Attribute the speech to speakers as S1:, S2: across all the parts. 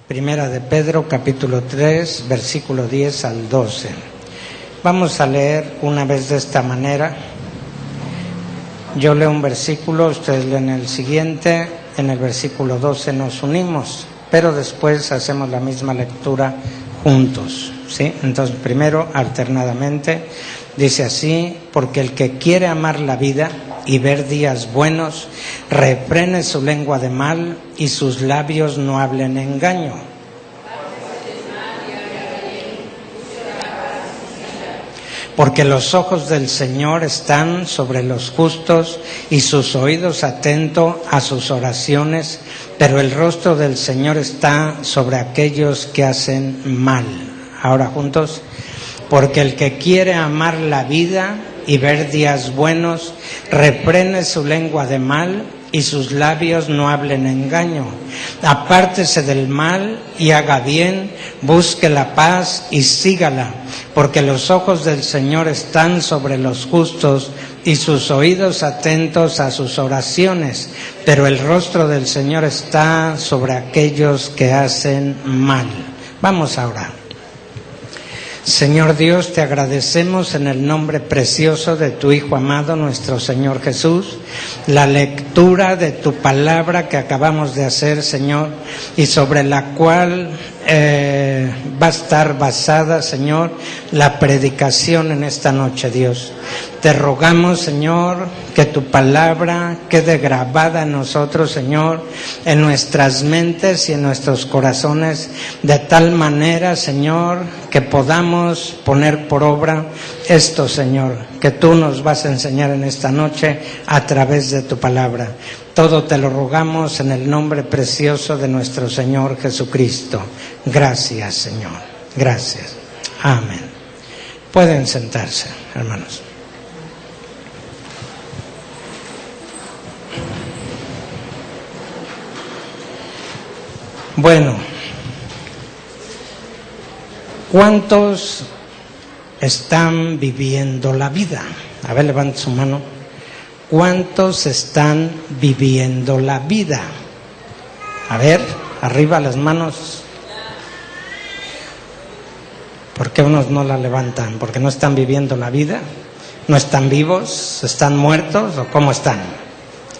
S1: Primera de Pedro, capítulo 3, versículo 10 al 12. Vamos a leer una vez de esta manera. Yo leo un versículo, ustedes leen el siguiente. En el versículo 12 nos unimos, pero después hacemos la misma lectura juntos, ¿sí? Entonces, primero, alternadamente, dice así: porque el que quiere amar la vida y ver días buenos, refrene su lengua de mal y sus labios no hablen engaño. Porque los ojos del Señor están sobre los justos y sus oídos atentos a sus oraciones, pero el rostro del Señor está sobre aquellos que hacen mal. Ahora juntos: porque el que quiere amar la vida y ver días buenos, refrene su lengua de mal y sus labios no hablen engaño. Apártese del mal y haga bien, busque la paz y sígala, porque los ojos del Señor están sobre los justos y sus oídos atentos a sus oraciones, pero el rostro del Señor está sobre aquellos que hacen mal. Vamos a orar. Señor Dios, te agradecemos en el nombre precioso de tu Hijo amado, nuestro Señor Jesús, la lectura de tu palabra que acabamos de hacer, Señor, y sobre la cual va a estar basada, Señor, la predicación en esta noche, Dios. Te rogamos, Señor, que tu palabra quede grabada en nosotros, Señor, en nuestras mentes y en nuestros corazones, de tal manera, Señor, que podamos poner por obra esto, Señor, que tú nos vas a enseñar en esta noche a través de tu palabra. Todo te lo rogamos en el nombre precioso de nuestro Señor Jesucristo. Gracias, Señor. Gracias. Amén. Pueden sentarse, hermanos. Bueno, ¿cuántos están viviendo la vida? A ver, levante su mano. ¿Cuántos están viviendo la vida? A ver, arriba las manos. ¿Por qué unos no la levantan? ¿Porque no están viviendo la vida? ¿No están vivos? ¿Están muertos? ¿O cómo están?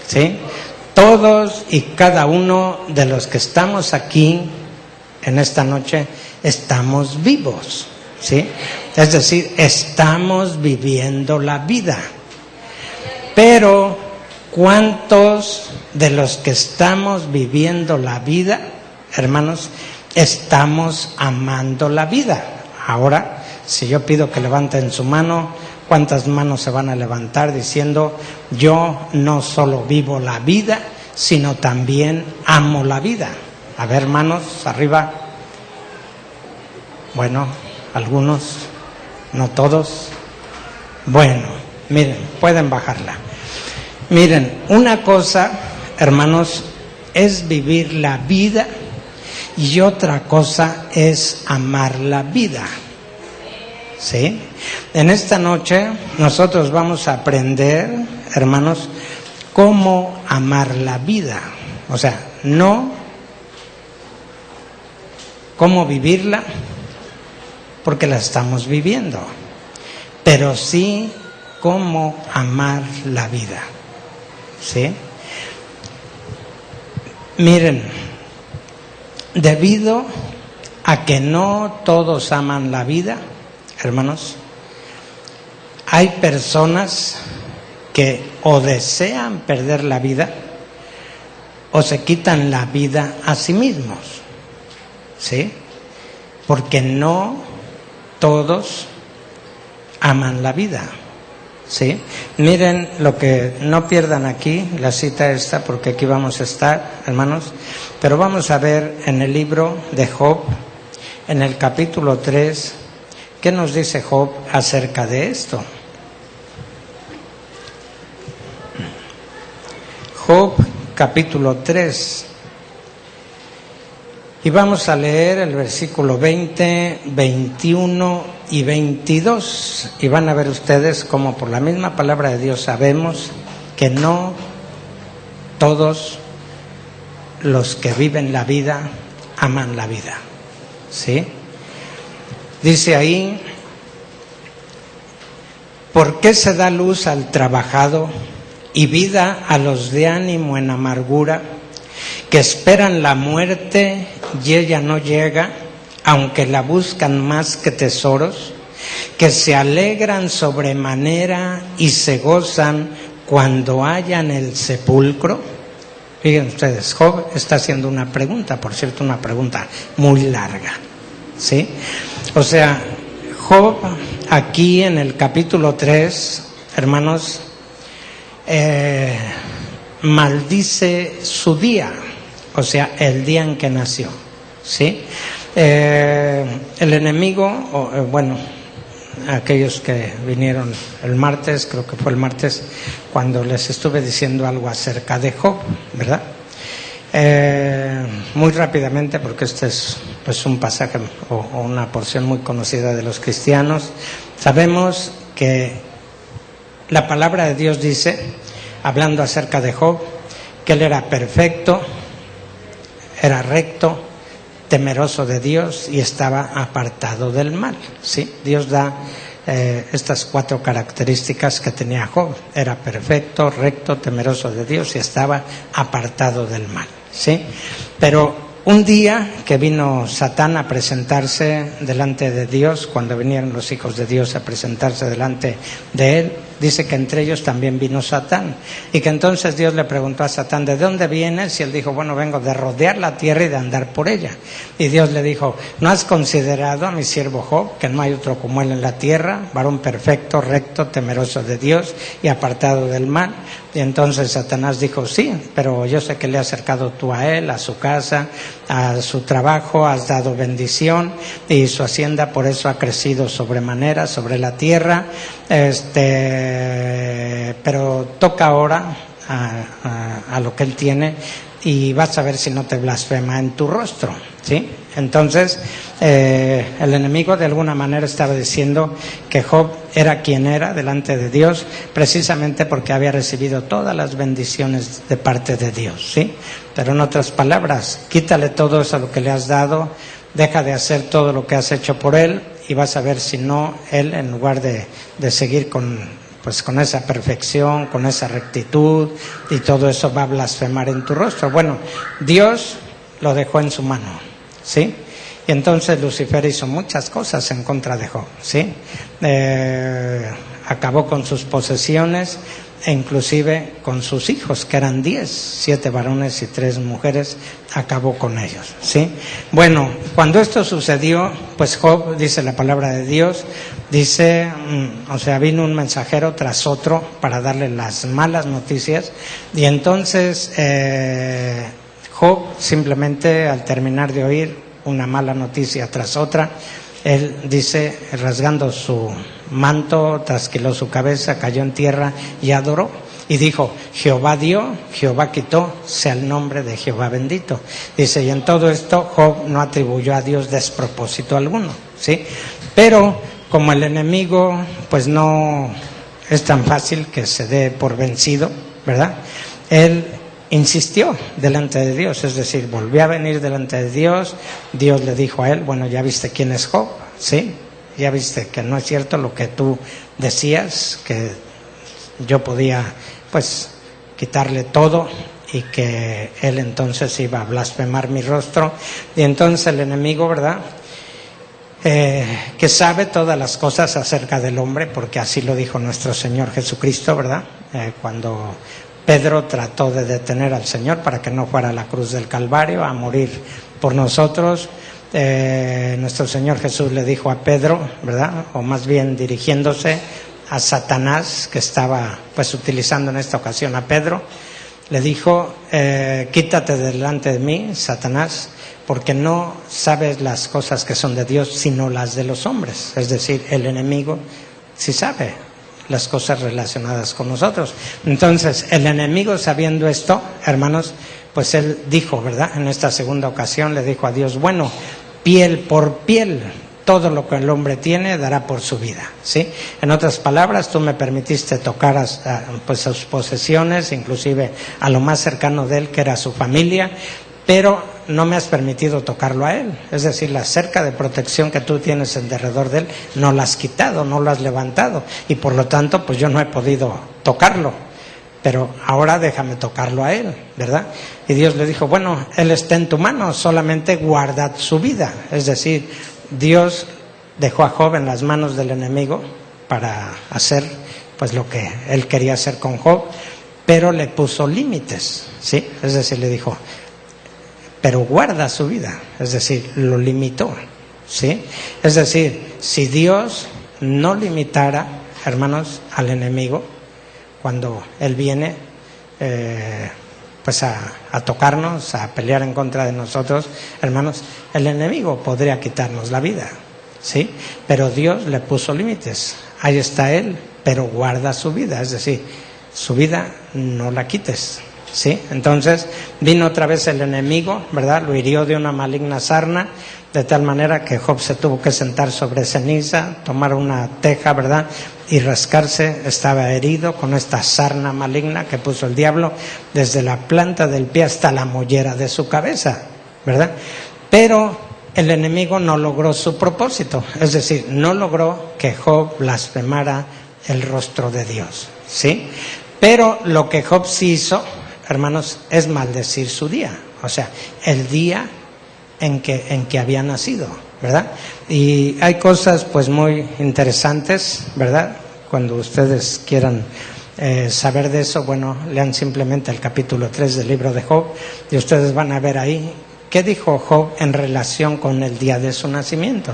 S1: ¿Sí? Todos y cada uno de los que estamos aquí en esta noche estamos vivos, ¿sí? Es decir, estamos viviendo la vida. Pero, ¿cuántos de los que estamos viviendo la vida, hermanos, estamos amando la vida? Ahora, si yo pido que levanten su mano, ¿cuántas manos se van a levantar diciendo: yo no solo vivo la vida, sino también amo la vida? A ver, manos, arriba. Bueno, algunos, no todos. Bueno, miren, pueden bajarla. Miren, una cosa, hermanos, es vivir la vida y otra cosa es amar la vida. ¿Sí? En esta noche nosotros vamos a aprender, hermanos, cómo amar la vida. O sea, no cómo vivirla, porque la estamos viviendo, pero sí cómo amar la vida. ¿Sí? Miren, debido a que no todos aman la vida, hermanos, hay personas que o desean perder la vida o se quitan la vida a sí mismos, ¿sí? Porque no todos aman la vida, ¿sí? Miren lo que, no pierdan aquí la cita esta, porque aquí vamos a estar, hermanos, pero vamos a ver en el libro de Job, en el capítulo 3, ¿qué nos dice Job acerca de esto? Job, capítulo 3. Y vamos a leer el versículo 20, 21 y 22. Y van a ver ustedes cómo por la misma palabra de Dios sabemos que no todos los que viven la vida aman la vida, ¿sí? Dice ahí, ¿por qué se da luz al trabajado y vida a los de ánimo en amargura, que esperan la muerte y ella no llega, aunque la buscan más que tesoros, que se alegran sobremanera y se gozan cuando hallan el sepulcro? Fíjense ustedes, Job está haciendo una pregunta, por cierto, una pregunta muy larga, ¿sí? O sea, Job aquí en el capítulo 3, hermanos, maldice su día, o sea, el día en que nació, ¿sí? El enemigo, aquellos que vinieron el martes, creo que fue el martes, cuando les estuve diciendo algo acerca de Job, ¿verdad? Muy rápidamente, porque este es pues un pasaje o una porción muy conocida de los cristianos. Sabemos que la palabra de Dios dice, hablando acerca de Job, que él era perfecto, era recto, temeroso de Dios y estaba apartado del mal, ¿sí? Dios da estas 4 características que tenía Job: era perfecto, recto, temeroso de Dios y estaba apartado del mal, ¿sí? Pero un día que vino Satán a presentarse delante de Dios, cuando vinieron los hijos de Dios a presentarse delante de él, dice que entre ellos también vino Satán, y que entonces Dios le preguntó a Satán, ¿de dónde vienes? Y él dijo, bueno, vengo de rodear la tierra y de andar por ella. Y Dios le dijo, ¿no has considerado a mi siervo Job, que no hay otro como él en la tierra, varón perfecto, recto, temeroso de Dios y apartado del mal? Y entonces Satanás dijo, sí, pero yo sé que le has acercado tú a él, a su casa, a su trabajo, has dado bendición, y su hacienda por eso ha crecido sobremanera sobre la tierra, pero toca ahora a lo que él tiene, y vas a ver si no te blasfema en tu rostro, ¿sí? Entonces el enemigo de alguna manera estaba diciendo que Job era quien era delante de Dios, precisamente porque había recibido todas las bendiciones de parte de Dios, ¿sí? Pero en otras palabras, quítale todo eso a lo que le has dado, deja de hacer todo lo que has hecho por él, y vas a ver si no, él, en lugar de seguir con esa perfección, con esa rectitud y todo eso, va a blasfemar en tu rostro. Bueno, Dios lo dejó en su mano, ¿sí? Y entonces Lucifer hizo muchas cosas en contra de Job, ¿sí? Acabó con sus posesiones e inclusive con sus hijos, que eran 10, 7 varones y 3 mujeres, acabó con ellos, ¿sí? Bueno, cuando esto sucedió, pues Job, dice la palabra de Dios, dice, vino un mensajero tras otro para darle las malas noticias, y entonces Job simplemente, al terminar de oír una mala noticia tras otra, él dice, rasgando su manto, trasquiló su cabeza, cayó en tierra y adoró. Y dijo, Jehová dio, Jehová quitó, sea el nombre de Jehová bendito. Dice, y en todo esto Job no atribuyó a Dios despropósito alguno, ¿sí? Pero como el enemigo, pues no es tan fácil que se dé por vencido, ¿verdad? Él insistió delante de Dios, es decir, volvió a venir delante de Dios. Dios le dijo a él, bueno, ya viste quién es Job, ¿sí? Ya viste que no es cierto lo que tú decías, que yo podía pues quitarle todo y que él entonces iba a blasfemar mi rostro. Y entonces el enemigo, ¿verdad?, que sabe todas las cosas acerca del hombre, porque así lo dijo nuestro Señor Jesucristo, ¿verdad? Cuando Pedro trató de detener al Señor para que no fuera a la cruz del Calvario a morir por nosotros, nuestro Señor Jesús le dijo a Pedro, ¿verdad?, o más bien dirigiéndose a Satanás, que estaba pues utilizando en esta ocasión a Pedro, le dijo, quítate delante de mí, Satanás, porque no sabes las cosas que son de Dios, sino las de los hombres. Es decir, el enemigo sí sabe las cosas relacionadas con nosotros. Entonces, el enemigo, sabiendo esto, hermanos, pues él dijo, ¿verdad?, en esta segunda ocasión le dijo a Dios, bueno, piel por piel, todo lo que el hombre tiene dará por su vida, ¿sí? En otras palabras, tú me permitiste tocar a sus posesiones, inclusive a lo más cercano de él, que era su familia, pero no me has permitido tocarlo a él. Es decir, la cerca de protección que tú tienes alrededor de él, no la has quitado, no la has levantado. Y por lo tanto, pues yo no he podido tocarlo. Pero ahora déjame tocarlo a él, ¿verdad? Y Dios le dijo, bueno, él está en tu mano, solamente guarda su vida. Es decir, Dios dejó a Job en las manos del enemigo para hacer pues lo que él quería hacer con Job, pero le puso límites, ¿sí? Es decir, le dijo, pero guarda su vida, es decir, lo limitó, ¿sí? Es decir, si Dios no limitara, hermanos, al enemigo, cuando él viene pues a tocarnos, a pelear en contra de nosotros, hermanos, el enemigo podría quitarnos la vida, ¿sí? Pero Dios le puso límites. Ahí está él, pero guarda su vida, es decir, su vida no la quites, ¿sí? Entonces vino otra vez el enemigo, ¿verdad? Lo hirió de una maligna sarna, de tal manera que Job se tuvo que sentar sobre ceniza, tomar una teja, ¿verdad? Y rascarse. Estaba herido con esta sarna maligna que puso el diablo desde la planta del pie hasta la mollera de su cabeza, ¿verdad? Pero el enemigo no logró su propósito, es decir, no logró que Job blasfemara el rostro de Dios, ¿sí? Pero lo que Job sí hizo, hermanos, es maldecir su día, o sea, el día en que había nacido, ¿verdad? Y hay cosas pues muy interesantes, ¿verdad? Cuando ustedes quieran saber de eso, bueno, lean simplemente el capítulo 3 del libro de Job y ustedes van a ver ahí qué dijo Job en relación con el día de su nacimiento.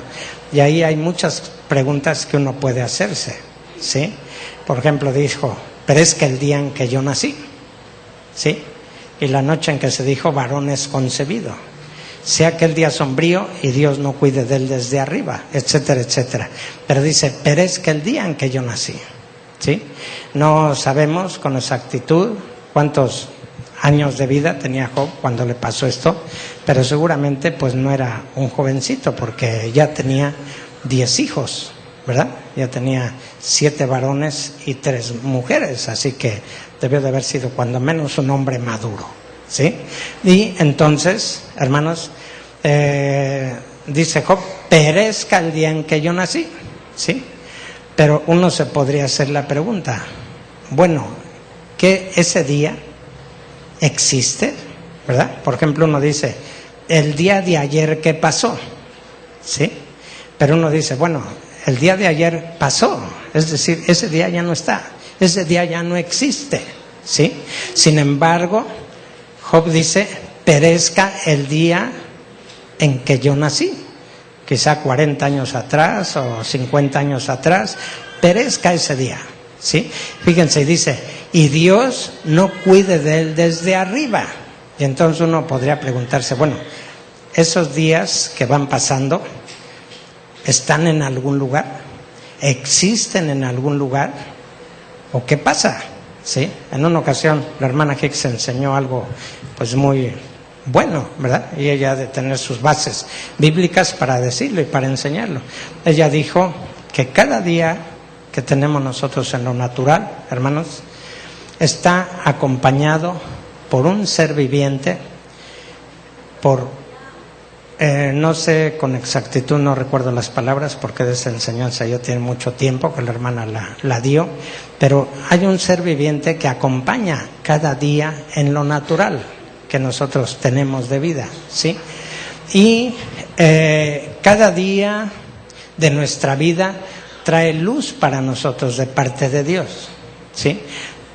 S1: Y ahí hay muchas preguntas que uno puede hacerse, ¿sí? Por ejemplo, dijo, pero es que el día en que yo nací, ¿sí? Y la noche en que se dijo, varón es concebido. Sea aquel día sombrío y Dios no cuide de él desde arriba, etcétera, etcétera. Pero dice, pero es que el día en que yo nací, ¿sí? No sabemos con exactitud cuántos años de vida tenía Job cuando le pasó esto, pero seguramente pues no era un jovencito, porque ya tenía 10 hijos, ¿verdad? Ya tenía 7 varones y 3 mujeres, así que debió de haber sido cuando menos un hombre maduro, ¿sí? Y entonces, hermanos, dice Job, perezca el día en que yo nací, ¿sí? Pero uno se podría hacer la pregunta, bueno, ¿qué ese día existe? ¿Verdad? Por ejemplo, uno dice, el día de ayer, ¿qué pasó? ¿Sí? Pero uno dice, bueno, el día de ayer pasó, es decir, ese día ya no está, ese día ya no existe, ¿sí? Sin embargo, Job dice, perezca el día en que yo nací, quizá 40 años atrás o 50 años atrás, perezca ese día, ¿sí? Fíjense, y dice, y Dios no cuide de él desde arriba. Y entonces uno podría preguntarse, bueno, esos días que van pasando, ¿están en algún lugar? ¿Existen en algún lugar? ¿O qué pasa? ¿Sí? En una ocasión la hermana Hicks enseñó algo pues muy bueno, ¿verdad? Y ella ha de tener sus bases bíblicas para decirlo y para enseñarlo. Ella dijo que cada día que tenemos nosotros en lo natural, hermanos, está acompañado por un ser viviente, por, no sé con exactitud, no recuerdo las palabras porque de esa enseñanza ya tiene mucho tiempo que la hermana la dio, pero hay un ser viviente que acompaña cada día en lo natural que nosotros tenemos de vida, ¿sí? Y cada día de nuestra vida trae luz para nosotros de parte de Dios, ¿sí?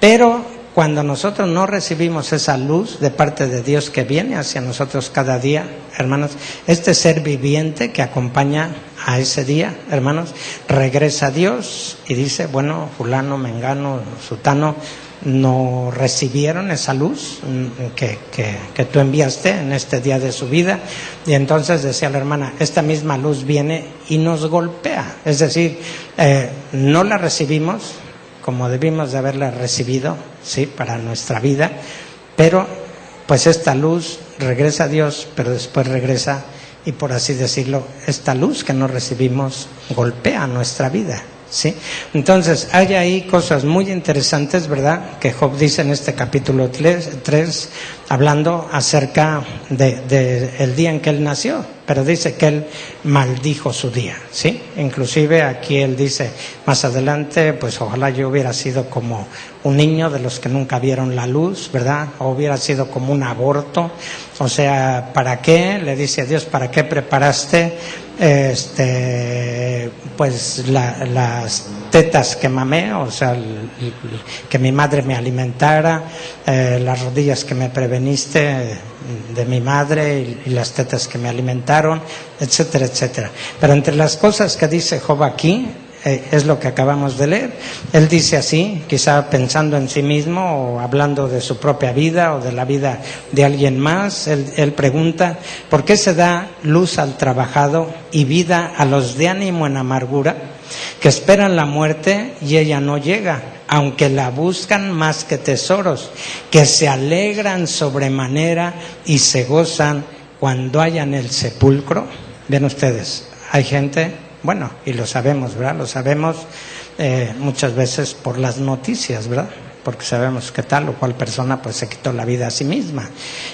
S1: Pero cuando nosotros no recibimos esa luz de parte de Dios que viene hacia nosotros cada día, hermanos, este ser viviente que acompaña a ese día, hermanos, regresa a Dios y dice, bueno, fulano, mengano, sutano, no recibieron esa luz que tú enviaste en este día de su vida. Y entonces decía la hermana, esta misma luz viene y nos golpea, es decir, no la recibimos como debimos de haberla recibido, sí, para nuestra vida, pero pues esta luz regresa a Dios, pero después regresa y, por así decirlo, esta luz que no recibimos golpea nuestra vida, ¿sí? Entonces, hay ahí cosas muy interesantes, ¿verdad?, que Job dice en este capítulo 3, hablando acerca de el día en que él nació, pero dice que él maldijo su día, ¿sí? Inclusive aquí él dice más adelante, pues ojalá yo hubiera sido como un niño de los que nunca vieron la luz, ¿verdad?, o hubiera sido como un aborto. O sea, ¿para qué? Le dice a Dios, ¿para qué preparaste pues las tetas que mamé? O sea, que mi madre me alimentara, las rodillas que me preveniste de mi madre y las tetas que me alimentaron, etcétera, etcétera. Pero entre las cosas que dice Job aquí, es lo que acabamos de leer. Él dice así, quizá pensando en sí mismo o hablando de su propia vida o de la vida de alguien más. Él pregunta, ¿por qué se da luz al trabajado y vida a los de ánimo en amargura, que esperan la muerte y ella no llega, aunque la buscan más que tesoros, que se alegran sobremanera y se gozan cuando hayan el sepulcro? Ven ustedes, hay gente... Bueno, y lo sabemos, ¿verdad? Lo sabemos muchas veces por las noticias, ¿verdad? Porque sabemos que tal o cual persona pues se quitó la vida a sí misma.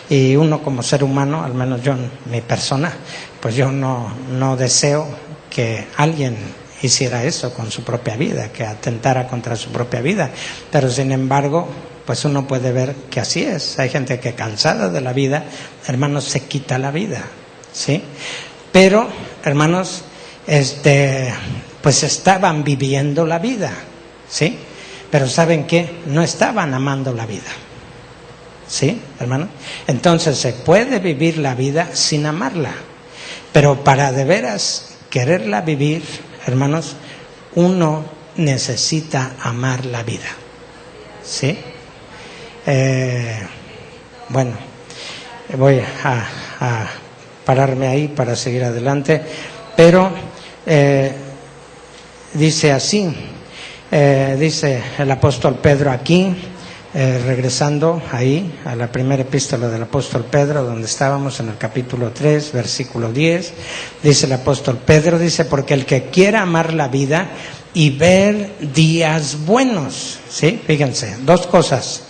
S1: Y uno como ser humano, al menos yo, mi persona, pues yo no deseo que alguien hiciera eso con su propia vida, que atentara contra su propia vida. Pero sin embargo, pues uno puede ver que así es. Hay gente que cansada de la vida, hermanos, se quita la vida, ¿sí? Pero, hermanos, pues estaban viviendo la vida, ¿sí? Pero ¿saben qué? No estaban amando la vida, ¿sí, hermano? Entonces se puede vivir la vida sin amarla, pero para de veras quererla vivir, hermanos, uno necesita amar la vida, ¿sí? Bueno, voy a pararme ahí para seguir adelante, pero dice así, dice el apóstol Pedro aquí, regresando ahí a la primera epístola del apóstol Pedro, donde estábamos en el capítulo 3, versículo 10, dice el apóstol Pedro, dice, porque el que quiera amar la vida y ver días buenos, ¿sí? Fíjense, dos cosas,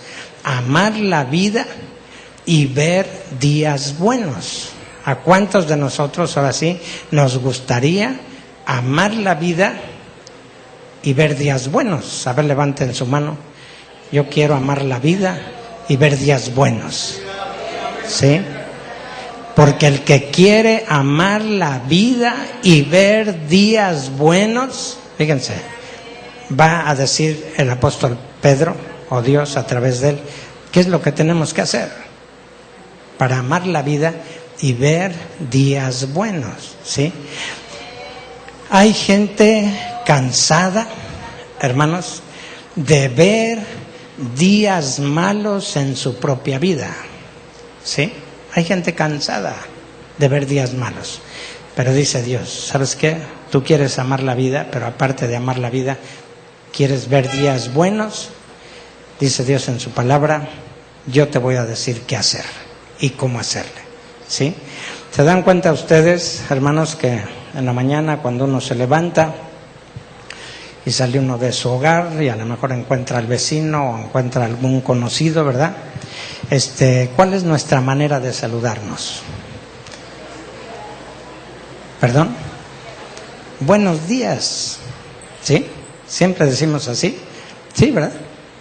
S1: amar la vida y ver días buenos. ¿A cuántos de nosotros ahora sí nos gustaría amar la vida y ver días buenos? A ver, levanten su mano. Yo quiero amar la vida y ver días buenos, ¿sí? Porque el que quiere amar la vida y ver días buenos, fíjense, va a decir el apóstol Pedro, o Dios a través de él, ¿qué es lo que tenemos que hacer para amar la vida y ver días buenos? ¿Sí? Hay gente cansada, hermanos, de ver días malos en su propia vida, ¿sí? Hay gente cansada de ver días malos, pero dice Dios, ¿sabes qué? Tú quieres amar la vida, pero aparte de amar la vida, ¿quieres ver días buenos? Dice Dios en su palabra, yo te voy a decir qué hacer y cómo hacerle, ¿sí? ¿Se dan cuenta ustedes, hermanos, que en la mañana cuando uno se levanta y sale uno de su hogar y a lo mejor encuentra al vecino o encuentra algún conocido, ¿verdad? ¿Cuál es nuestra manera de saludarnos? ¿Perdón? Buenos días, ¿sí? Siempre decimos así, sí, ¿verdad?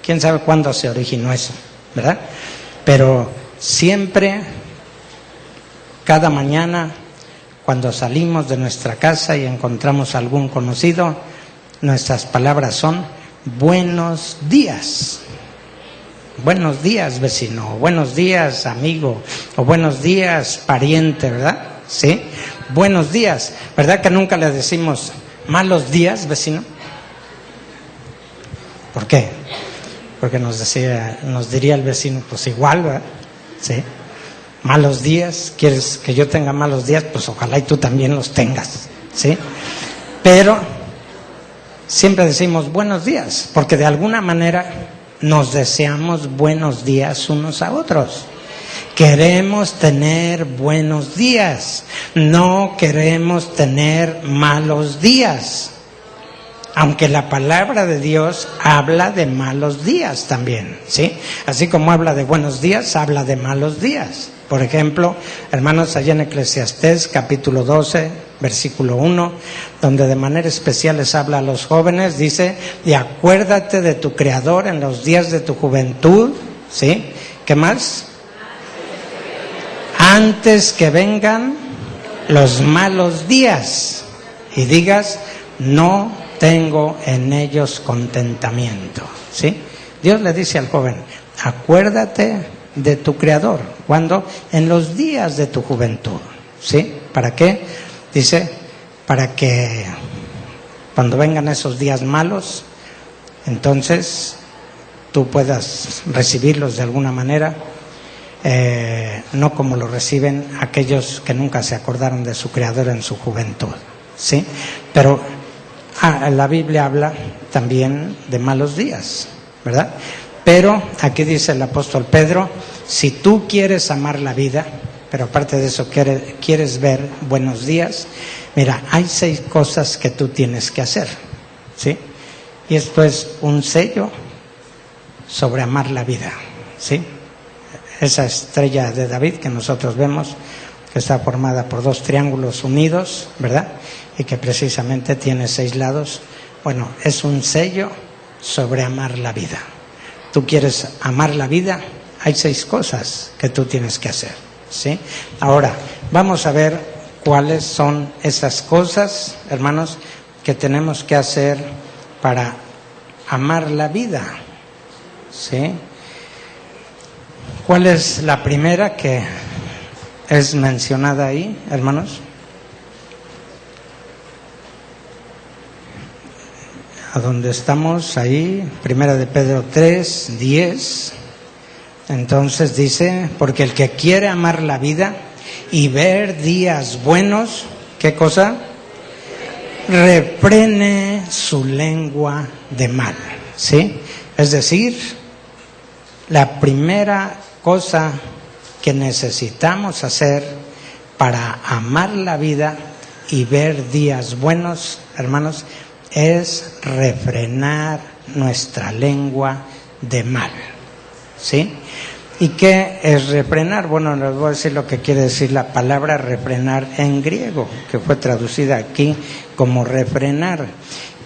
S1: ¿Quién sabe cuándo se originó eso, ¿verdad? Pero siempre, cada mañana, cuando salimos de nuestra casa y encontramos a algún conocido, nuestras palabras son buenos días. Buenos días, vecino, o buenos días, amigo, o buenos días, pariente, ¿verdad? ¿Sí? Buenos días. ¿Verdad que nunca le decimos malos días, vecino? ¿Por qué? Porque nos diría el vecino, pues igual, ¿verdad? ¿Sí? Malos días, ¿quieres que yo tenga malos días? Pues ojalá y tú también los tengas, ¿sí? Pero siempre decimos buenos días, porque de alguna manera nos deseamos buenos días unos a otros. Queremos tener buenos días, no queremos tener malos días. Aunque la palabra de Dios habla de malos días también, ¿sí? Así como habla de buenos días, habla de malos días. Por ejemplo, hermanos, allá en Eclesiastés, capítulo 12, versículo 1, donde de manera especial les habla a los jóvenes, dice, y acuérdate de tu Creador en los días de tu juventud, ¿sí? ¿Qué más? Antes que vengan los malos días y digas, no tengo en ellos contentamiento, ¿sí? Dios le dice al joven, acuérdate de tu Creador. ¿Cuándo? En los días de tu juventud, ¿sí? ¿Para qué? Dice, para que cuando vengan esos días malos, entonces tú puedas recibirlos de alguna manera, no como lo reciben aquellos que nunca se acordaron de su Creador en su juventud, ¿sí? Pero la Biblia habla también de malos días, ¿verdad? Pero aquí dice el apóstol Pedro, si tú quieres amar la vida, pero aparte de eso quieres ver buenos días, mira, hay 6 cosas que tú tienes que hacer, ¿sí? Y esto es un sello sobre amar la vida, ¿sí? Esa estrella de David que nosotros vemos, que está formada por 2 triángulos unidos, ¿verdad? Y que precisamente tiene 6 lados. Bueno, es un sello sobre amar la vida. Tú quieres amar la vida, hay 6 cosas que tú tienes que hacer, ¿sí? Ahora, vamos a ver cuáles son esas cosas, hermanos, que tenemos que hacer para amar la vida, ¿sí? ¿Cuál es la primera que es mencionada ahí, hermanos? A donde estamos ahí, Primera de Pedro 3, 10. Entonces dice, porque el que quiere amar la vida y ver días buenos, ¿qué cosa? Refrene su lengua de mal, ¿sí? Es decir, la primera cosa que necesitamos hacer para amar la vida y ver días buenos, hermanos, es refrenar nuestra lengua de mal, ¿sí? ¿Y qué es refrenar? Bueno, les voy a decir lo que quiere decir la palabra refrenar en griego, que fue traducida aquí como refrenar.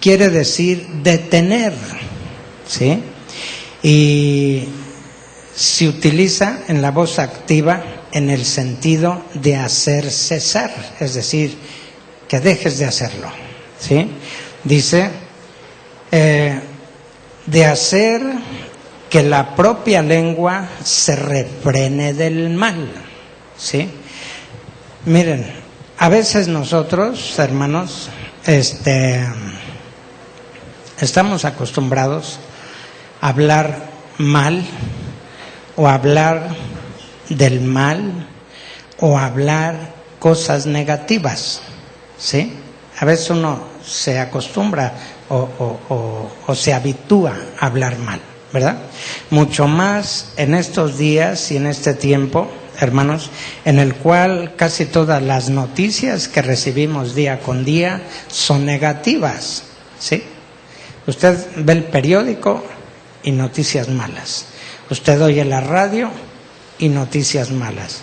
S1: Quiere decir detener, ¿sí? Y se utiliza en la voz activa en el sentido de hacer cesar, es decir, que dejes de hacerlo, ¿sí? Dice, de hacer que la propia lengua se refrene del mal, ¿sí? Miren, a veces nosotros, hermanos, estamos acostumbrados a hablar mal, o hablar del mal, o hablar cosas negativas, ¿sí? A veces uno se acostumbra o se habitúa a hablar mal, ¿verdad? Mucho más en estos días y en este tiempo, hermanos, en el cual casi todas las noticias que recibimos día con día son negativas, ¿sí? Usted ve el periódico y noticias malas. Usted oye la radio y noticias malas.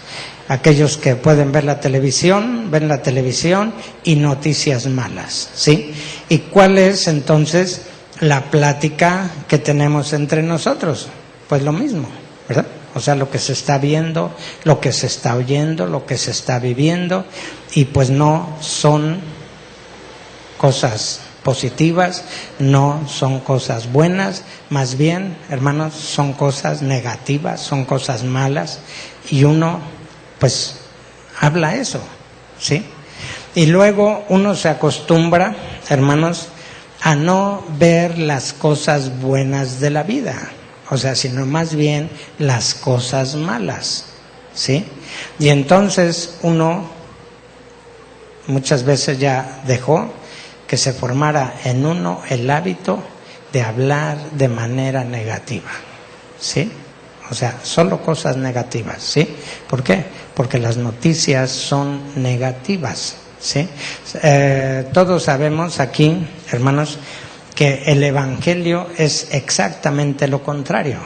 S1: Aquellos que pueden ver la televisión, ven la televisión y noticias malas, ¿sí? ¿Y cuál es entonces la plática que tenemos entre nosotros? Pues lo mismo, ¿verdad? O sea, lo que se está viendo, lo que se está oyendo, lo que se está viviendo, y pues no son cosas positivas, no son cosas buenas, más bien, hermanos, son cosas negativas, son cosas malas, y uno pues habla eso, ¿sí? Y luego uno se acostumbra, hermanos, a no ver las cosas buenas de la vida, o sea, sino más bien las cosas malas, ¿sí? Y entonces uno muchas veces ya dejó que se formara en uno el hábito de hablar de manera negativa, ¿sí? O sea, solo cosas negativas, ¿sí? ¿Por qué? Porque las noticias son negativas, ¿sí? Todos sabemos aquí, hermanos, que el evangelio es exactamente lo contrario,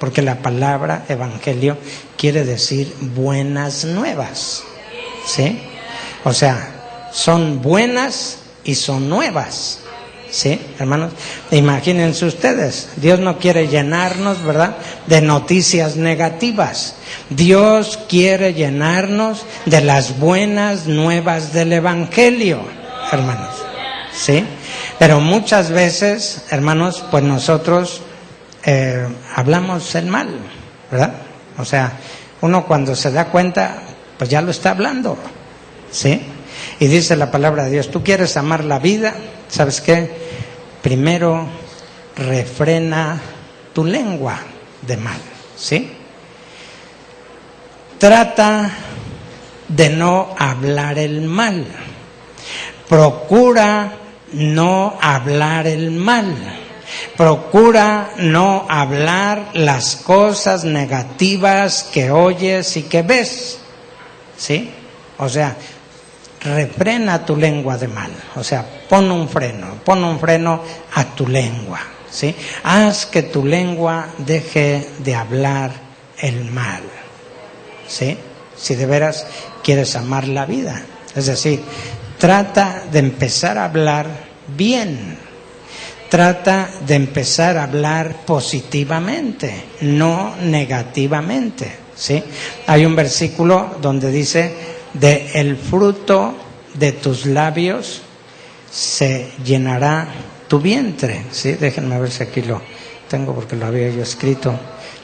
S1: porque la palabra evangelio quiere decir buenas nuevas, ¿sí? O sea, son buenas y son nuevas, ¿sí, hermanos? Imagínense ustedes, Dios no quiere llenarnos, ¿verdad?, de noticias negativas. Dios quiere llenarnos de las buenas nuevas del evangelio, hermanos, ¿sí? Pero muchas veces, hermanos, pues nosotros hablamos el mal, ¿verdad? O sea, uno cuando se da cuenta, pues ya lo está hablando, ¿sí? Y dice la palabra de Dios, tú quieres amar la vida, ¿sabes qué? Primero refrena tu lengua de mal, ¿sí? Trata de no hablar el mal. Procura no hablar el mal. Procura no hablar las cosas negativas que oyes y que ves, ¿sí? O sea, refrena tu lengua de mal. O sea, pon un freno a tu lengua, ¿sí? Haz que tu lengua deje de hablar el mal, ¿sí? Si de veras quieres amar la vida. Es decir, trata de empezar a hablar bien. Trata de empezar a hablar positivamente, no negativamente, ¿sí? Hay un versículo donde dice, de el fruto de tus labios se llenará tu vientre, ¿sí? Déjenme ver si aquí lo tengo porque lo había yo escrito.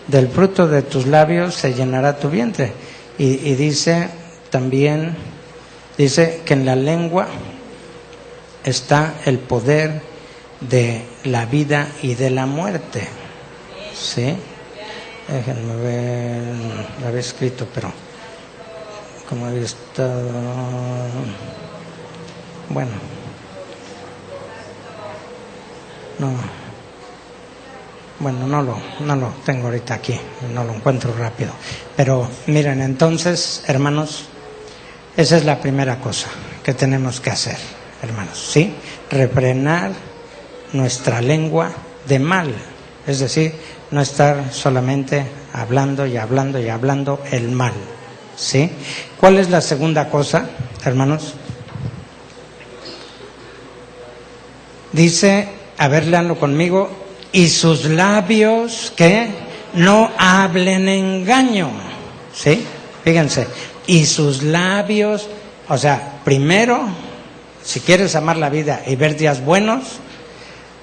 S1: Del fruto de tus labios se llenará tu vientre. Y dice también, dice que en la lengua está el poder de la vida y de la muerte, ¿sí? Déjenme ver, lo había escrito, pero como había estado, bueno, no lo tengo ahorita aquí, no lo encuentro rápido, pero miren, entonces, hermanos, esa es la primera cosa que tenemos que hacer, hermanos, ¿sí? Refrenar nuestra lengua de mal, es decir, no estar solamente hablando y hablando y hablando el mal, ¿sí? ¿Cuál es la segunda cosa, hermanos? Dice, a ver, léanlo conmigo, y sus labios, ¿qué? No hablen engaño, ¿sí? Fíjense, y sus labios, o sea, primero, si quieres amar la vida y ver días buenos,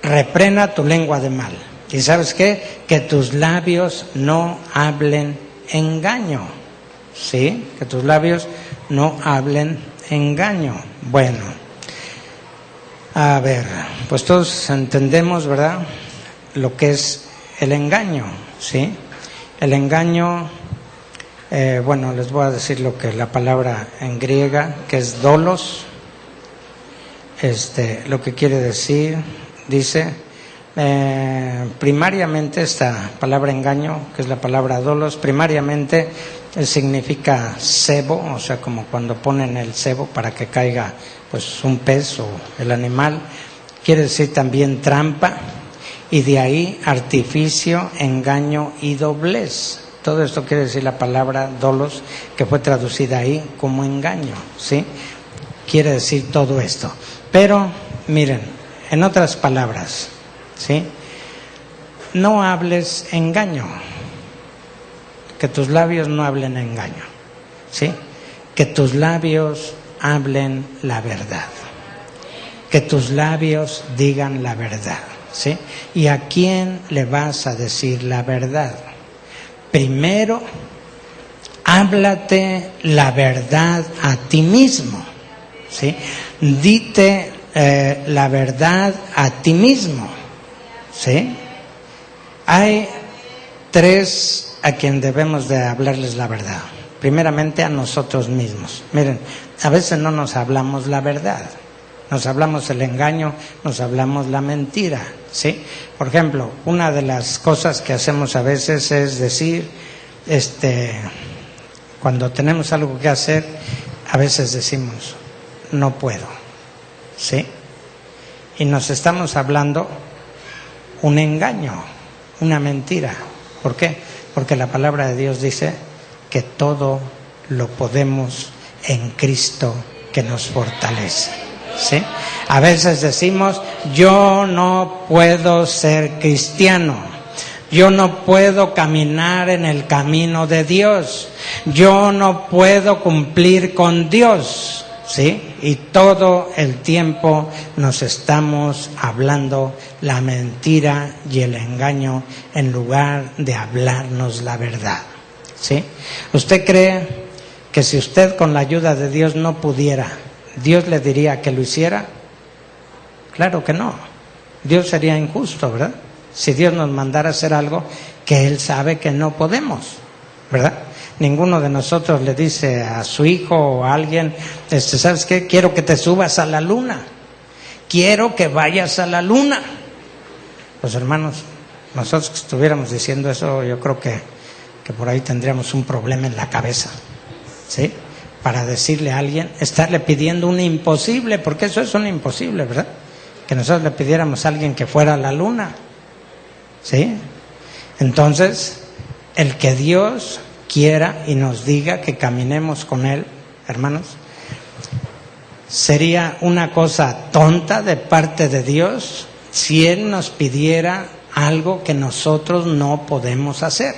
S1: refrena tu lengua de mal. ¿Y sabes qué? Que tus labios no hablen engaño, ¿sí? Que tus labios no hablen engaño. Bueno, a ver, pues todos entendemos, ¿verdad?, lo que es el engaño, ¿sí? El engaño, bueno, les voy a decir lo que la palabra en griega, que es dolos, lo que quiere decir, dice, primariamente esta palabra engaño, que es la palabra dolos, primariamente significa cebo, o sea, como cuando ponen el cebo para que caiga pues un pez o el animal, quiere decir también trampa, y de ahí artificio, engaño y doblez. Todo esto quiere decir la palabra dolos, que fue traducida ahí como engaño, ¿sí? Quiere decir todo esto. Pero, miren, en otras palabras, ¿sí? No hables engaño. Que tus labios no hablen engaño, ¿sí? Que tus labios hablen la verdad. Que tus labios digan la verdad, ¿sí? ¿Y a quién le vas a decir la verdad? Primero, háblate la verdad a ti mismo, ¿sí? Dite la verdad a ti mismo, ¿sí? Hay tres a quien debemos de hablarles la verdad. Primeramente a nosotros mismos. Miren, a veces no nos hablamos la verdad. Nos hablamos el engaño, nos hablamos la mentira, ¿sí? Por ejemplo, una de las cosas que hacemos a veces es decir, cuando tenemos algo que hacer, a veces decimos, no puedo, ¿sí? y nos estamos hablando un engaño, una mentira. ¿Por qué? Porque la palabra de Dios dice que todo lo podemos en Cristo que nos fortalece. ¿Sí? A veces decimos, yo no puedo ser cristiano, yo no puedo caminar en el camino de Dios, yo no puedo cumplir con Dios, ¿sí? Y todo el tiempo nos estamos hablando la mentira y el engaño en lugar de hablarnos la verdad, ¿sí? ¿Usted cree que si usted con la ayuda de Dios no pudiera, Dios le diría que lo hiciera? Claro que no. Dios sería injusto, ¿verdad? Si Dios nos mandara a hacer algo que Él sabe que no podemos, ¿verdad? Ninguno de nosotros le dice a su hijo o a alguien, ¿sabes qué? Quiero que te subas a la luna. Quiero que vayas a la luna. Pues hermanos, nosotros que estuviéramos diciendo eso, yo creo que por ahí tendríamos un problema en la cabeza, ¿sí? Para decirle a alguien, estarle pidiendo un imposible, porque eso es un imposible, ¿verdad? Que nosotros le pidiéramos a alguien que fuera a la luna, ¿sí? Entonces, el que Dios quiera y nos diga que caminemos con Él, hermanos, sería una cosa tonta de parte de Dios si Él nos pidiera algo que nosotros no podemos hacer.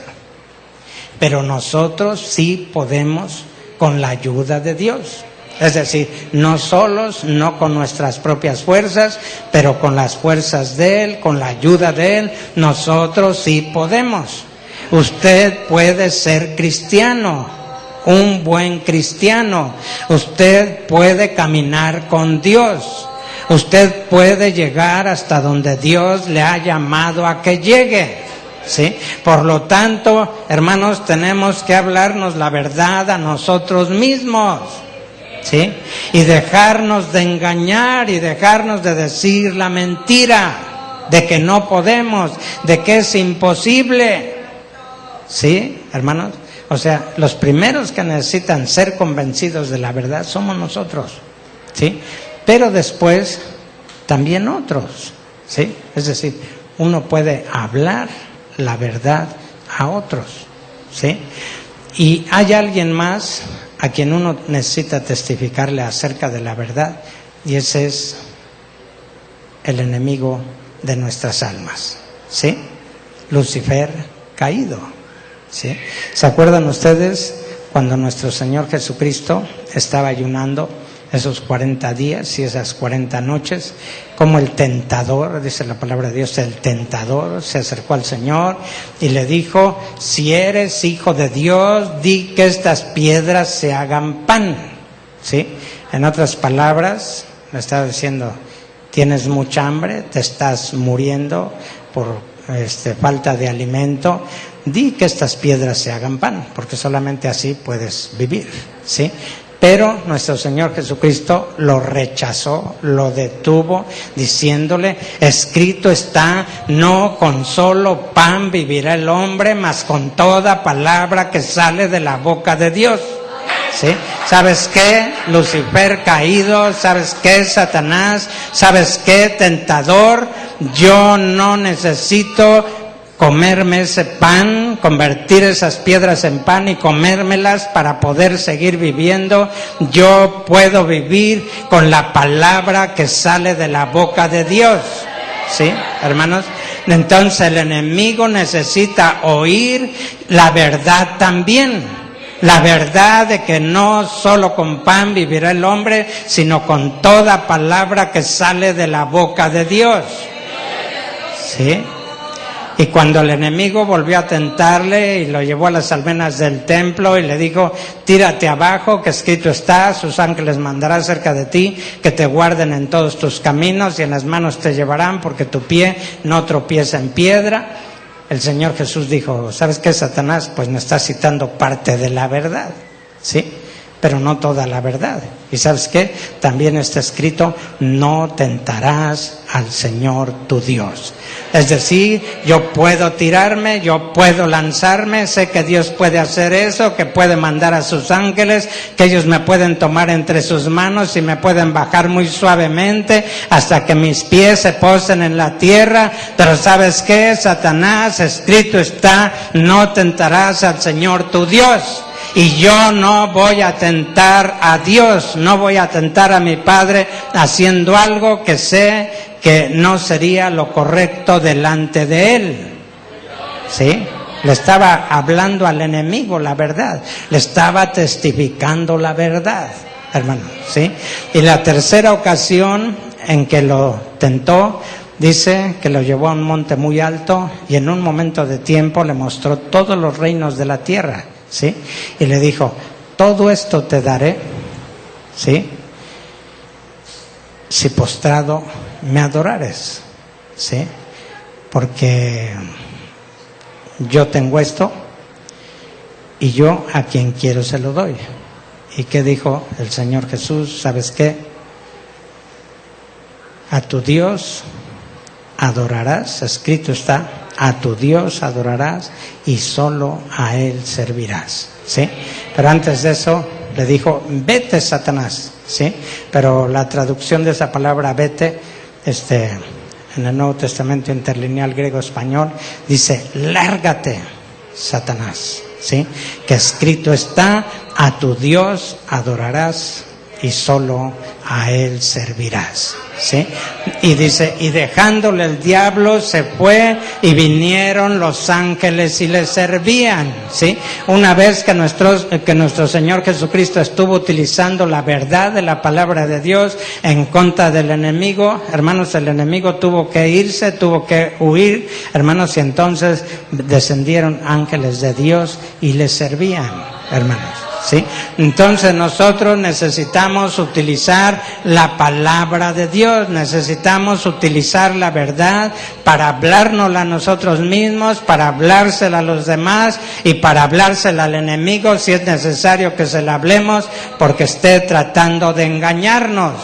S1: Pero nosotros sí podemos con la ayuda de Dios. Es decir, no solos, no con nuestras propias fuerzas, pero con las fuerzas de Él, con la ayuda de Él, nosotros sí podemos. Usted puede ser cristiano, un buen cristiano. Usted puede caminar con Dios. Usted puede llegar hasta donde Dios le ha llamado a que llegue. ¿Sí? Por lo tanto, hermanos, tenemos que hablarnos la verdad a nosotros mismos, ¿sí? Y dejarnos de engañar y dejarnos de decir la mentira de que no podemos, de que es imposible, ¿sí, hermanos? O sea, los primeros que necesitan ser convencidos de la verdad somos nosotros, ¿sí? Pero después también otros, ¿sí? Es decir, uno puede hablar la verdad a otros, ¿sí? Y hay alguien más a quien uno necesita testificarle acerca de la verdad, y ese es el enemigo de nuestras almas, ¿sí? Lucifer caído, ¿sí? ¿Se acuerdan ustedes cuando nuestro Señor Jesucristo estaba ayunando esos 40 días y esas 40 noches, como el tentador, dice la palabra de Dios, el tentador se acercó al Señor y le dijo, si eres hijo de Dios, di que estas piedras se hagan pan, ¿sí? En otras palabras, le estaba diciendo, tienes mucha hambre, te estás muriendo por falta de alimento, di que estas piedras se hagan pan, porque solamente así puedes vivir, ¿sí? Pero nuestro Señor Jesucristo lo rechazó, lo detuvo, diciéndole, escrito está, no con solo pan vivirá el hombre, mas con toda palabra que sale de la boca de Dios. ¿Sí? ¿Sabes qué? Lucifer caído, ¿sabes qué? Satanás, ¿sabes qué? Tentador, yo no necesito comerme ese pan, convertir esas piedras en pan y comérmelas para poder seguir viviendo. Yo puedo vivir con la palabra que sale de la boca de Dios, ¿sí, hermanos? Entonces el enemigo necesita oír la verdad también, la verdad de que no solo con pan vivirá el hombre, sino con toda palabra que sale de la boca de Dios, ¿sí? Y cuando el enemigo volvió a tentarle y lo llevó a las almenas del templo y le dijo, tírate abajo, que escrito está, sus ángeles mandará cerca de ti, que te guarden en todos tus caminos y en las manos te llevarán, porque tu pie no tropieza en piedra. El Señor Jesús dijo, ¿sabes qué, Satanás? Pues me estás citando parte de la verdad, ¿sí? pero no toda la verdad. ¿Y sabes qué? También está escrito, no tentarás al Señor tu Dios. Es decir, yo puedo tirarme, yo puedo lanzarme, sé que Dios puede hacer eso, que puede mandar a sus ángeles, que ellos me pueden tomar entre sus manos y me pueden bajar muy suavemente hasta que mis pies se posen en la tierra. Pero ¿sabes qué, Satanás? Escrito está, no tentarás al Señor tu Dios. Y yo no voy a tentar a Dios, no voy a tentar a mi Padre haciendo algo que sé que no sería lo correcto delante de Él. ¿Sí? Le estaba hablando al enemigo la verdad, le estaba testificando la verdad, hermano. ¿Sí? Y la tercera ocasión en que lo tentó, dice que lo llevó a un monte muy alto y en un momento de tiempo le mostró todos los reinos de la tierra. ¿Sí? Y le dijo, todo esto te daré, ¿sí? Si postrado me adorares, ¿sí? Porque yo tengo esto y yo a quien quiero se lo doy. ¿Y qué dijo el Señor Jesús? ¿Sabes qué? A tu Dios adorarás, escrito está, a tu Dios adorarás y solo a Él servirás, ¿sí? Pero antes de eso le dijo, vete, Satanás, ¿sí? Pero la traducción de esa palabra vete, en el Nuevo Testamento interlineal griego-español, dice, lárgate, Satanás, ¿sí? Que escrito está, a tu Dios adorarás y solo a Él servirás, ¿sí? Y dice, y dejándole el diablo se fue y vinieron los ángeles y le servían, ¿sí? Una vez que nuestro Señor Jesucristo estuvo utilizando la verdad de la palabra de Dios en contra del enemigo, hermanos, el enemigo tuvo que irse, tuvo que huir, hermanos, y entonces descendieron ángeles de Dios y le servían, hermanos. ¿Sí? Entonces nosotros necesitamos utilizar la palabra de Dios, necesitamos utilizar la verdad para hablárnosla a nosotros mismos, para hablársela a los demás y para hablársela al enemigo si es necesario que se la hablemos porque esté tratando de engañarnos,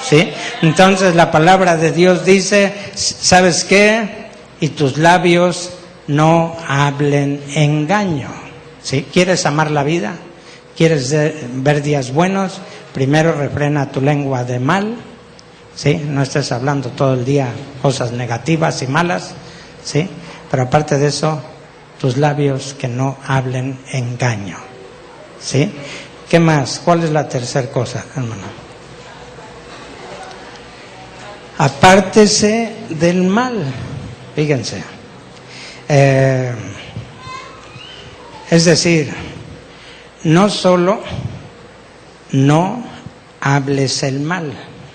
S1: ¿sí? Entonces la palabra de Dios dice, ¿sabes qué? Y tus labios no hablen engaño, ¿sí? ¿Quieres amar la vida? ¿Quieres ver días buenos? Primero refrena tu lengua de mal, ¿sí? No estés hablando todo el día cosas negativas y malas, ¿sí? Pero aparte de eso, tus labios que no hablen engaño, ¿sí? ¿Qué más? ¿Cuál es la tercera cosa, hermano? Apártese del mal, fíjense. Es decir, no solo no hables el mal,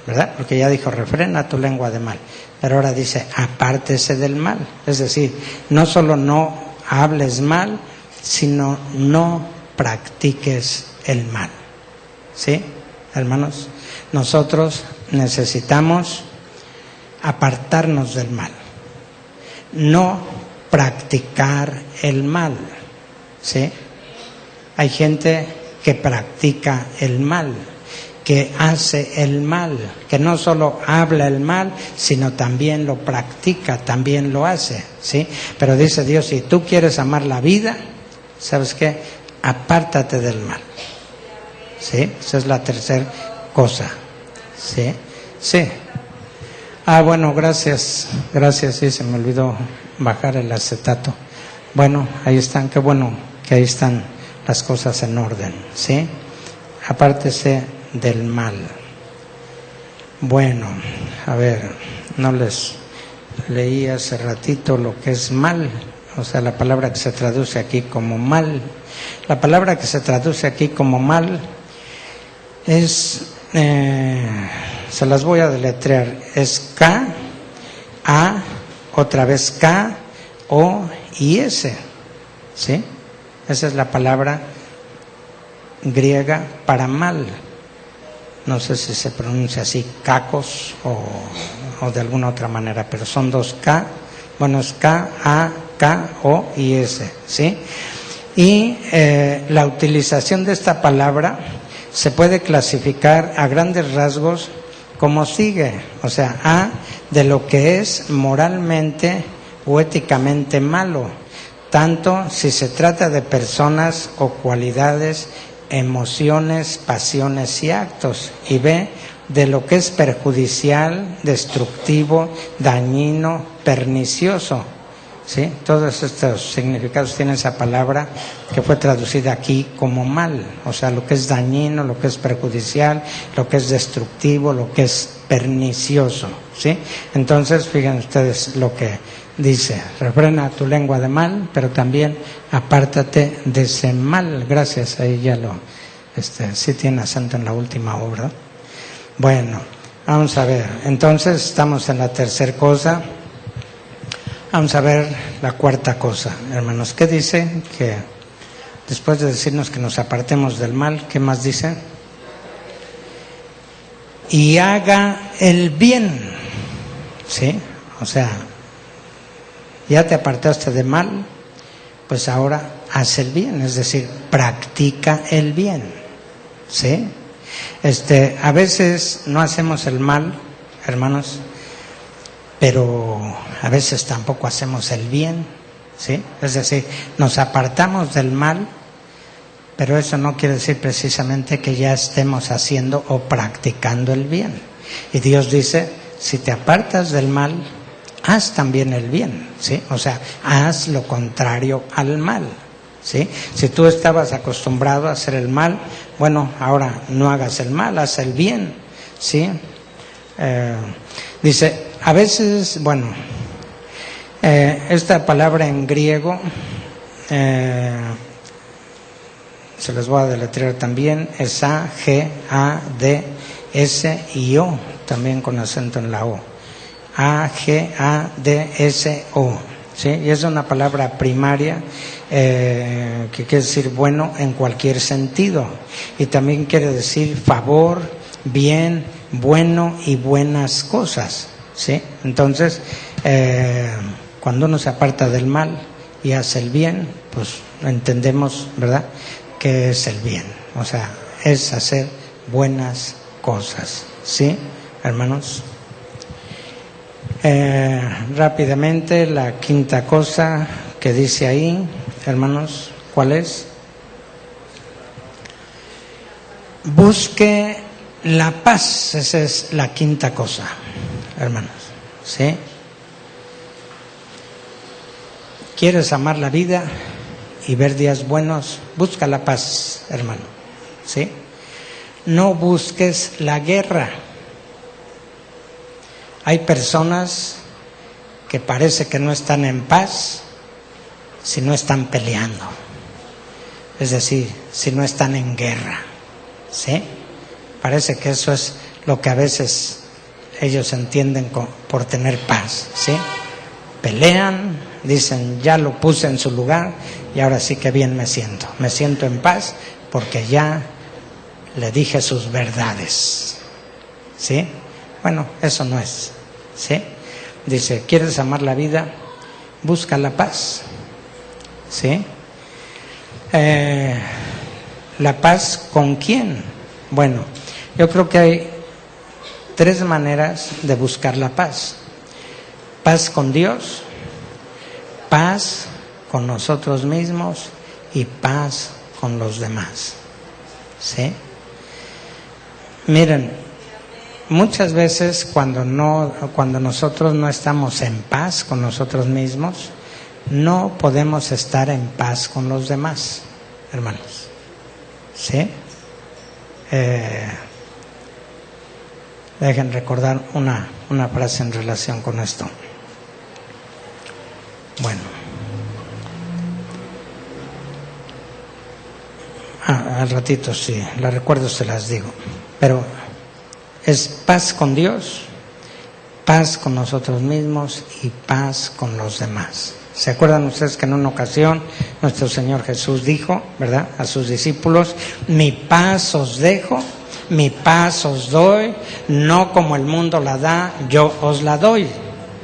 S1: ¿verdad? Porque ya dijo, refrena tu lengua de mal. Pero ahora dice, apártese del mal. Es decir, no solo no hables mal, sino no practiques el mal. ¿Sí, hermanos? Nosotros necesitamos apartarnos del mal. No practicar el mal. ¿Sí? Hay gente que practica el mal, que hace el mal, que no solo habla el mal, sino también lo practica, también lo hace, ¿sí? Pero dice Dios, si tú quieres amar la vida, ¿sabes qué? Apártate del mal, ¿sí? Esa es la tercera cosa, ¿sí? Sí. Bueno, gracias, sí, se me olvidó bajar el acetato. Bueno, ahí están, qué bueno que ahí están las cosas en orden, ¿sí? Apártese del mal. Bueno, a ver, no les leí hace ratito lo que es mal, o sea, la palabra que se traduce aquí como mal. La palabra que se traduce aquí como mal es, se las voy a deletrear, es K, A, otra vez K, O y S, ¿sí? Esa es la palabra griega para mal. No sé si se pronuncia así, kakos o de alguna otra manera, pero son dos K. Bueno, es K, A, K, O y S, ¿sí? Y la utilización de esta palabra se puede clasificar a grandes rasgos como sigue, o sea, A, de lo que es moralmente o éticamente malo, tanto si se trata de personas o cualidades, emociones, pasiones y actos, y B, de lo que es perjudicial, destructivo, dañino, pernicioso. ¿Sí? Todos estos significados tienen esa palabra que fue traducida aquí como mal, o sea, lo que es dañino, lo que es perjudicial, lo que es destructivo, lo que es pernicioso, ¿sí? Entonces, fíjense ustedes lo que dice: refrena tu lengua de mal, pero también apártate de ese mal. Gracias, ahí ya lo, sí tiene acento en la última obra. Bueno, vamos a ver, entonces estamos en la tercera cosa. Vamos a ver la cuarta cosa, hermanos. ¿Qué dice? Que después de decirnos que nos apartemos del mal, ¿qué más dice? Y haga el bien. ¿Sí? O sea, ya te apartaste del mal, pues ahora haz el bien, es decir, practica el bien. ¿Sí? A veces no hacemos el mal, hermanos, pero a veces tampoco hacemos el bien, ¿sí? Es decir, nos apartamos del mal, pero eso no quiere decir precisamente que ya estemos haciendo o practicando el bien. Y Dios dice, si te apartas del mal, haz también el bien, ¿sí? O sea, haz lo contrario al mal, ¿sí? Si tú estabas acostumbrado a hacer el mal, bueno, ahora no hagas el mal, haz el bien, ¿sí? Dice, a veces, bueno, esta palabra en griego, se los voy a deletrear también, es A, G, A, D, S y O, también con acento en la O. A, G, A, D, S, O. ¿Sí? Y es una palabra primaria que quiere decir bueno en cualquier sentido. Y también quiere decir favor, bien, bueno y buenas cosas. ¿Sí? Entonces, cuando uno se aparta del mal y hace el bien, pues entendemos, ¿verdad?, que es el bien. O sea, es hacer buenas cosas. ¿Sí, hermanos? Rápidamente, la quinta cosa que dice ahí, hermanos, ¿cuál es? Busque la paz. Esa es la quinta cosa, hermanos. ¿Sí? ¿Quieres amar la vida y ver días buenos? Busca la paz, hermano. ¿Sí? No busques la guerra. Hay personas que parece que no están en paz si no están peleando. Es decir, si no están en guerra. ¿Sí? Parece que eso es lo que a veces ellos entienden por tener paz. ¿Sí? Pelean, dicen, ya lo puse en su lugar y ahora sí que bien me siento. Me siento en paz porque ya le dije sus verdades. ¿Sí? Bueno, eso no es. ¿Sí? Dice, ¿quieres amar la vida? Busca la paz. ¿Sí? ¿La paz con quién? Bueno, yo creo que hay tres maneras de buscar la paz. Paz con Dios, paz con nosotros mismos y paz con los demás. ¿Sí? Miren, muchas veces cuando nosotros no estamos en paz con nosotros mismos, no podemos estar en paz con los demás, hermanos. ¿Sí? Dejen recordar una frase en relación con esto. Bueno. Al ratito sí, la recuerdo, se las digo. Pero es paz con Dios, paz con nosotros mismos y paz con los demás. ¿Se acuerdan ustedes que en una ocasión nuestro Señor Jesús dijo, ¿verdad?, a sus discípulos, mi paz os dejo, mi paz os doy, no como el mundo la da, yo os la doy?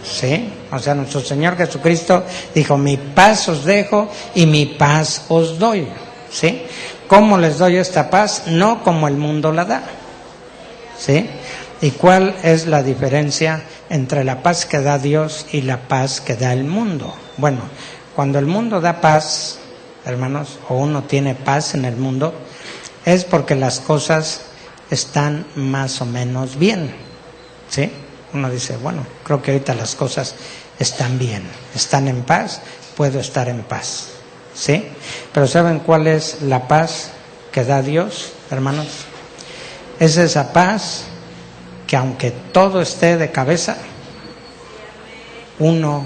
S1: ¿Sí? O sea, nuestro Señor Jesucristo dijo, mi paz os dejo y mi paz os doy. ¿Sí? ¿Cómo les doy esta paz? No como el mundo la da. ¿Sí? ¿Y cuál es la diferencia entre la paz que da Dios y la paz que da el mundo? Bueno, cuando el mundo da paz, hermanos, o uno tiene paz en el mundo, es porque las cosas están más o menos bien. ¿Sí? Uno dice, bueno, creo que ahorita las cosas están bien, están en paz, puedo estar en paz. ¿Sí? Pero ¿saben cuál es la paz que da Dios, hermanos? Es esa paz que aunque todo esté de cabeza, uno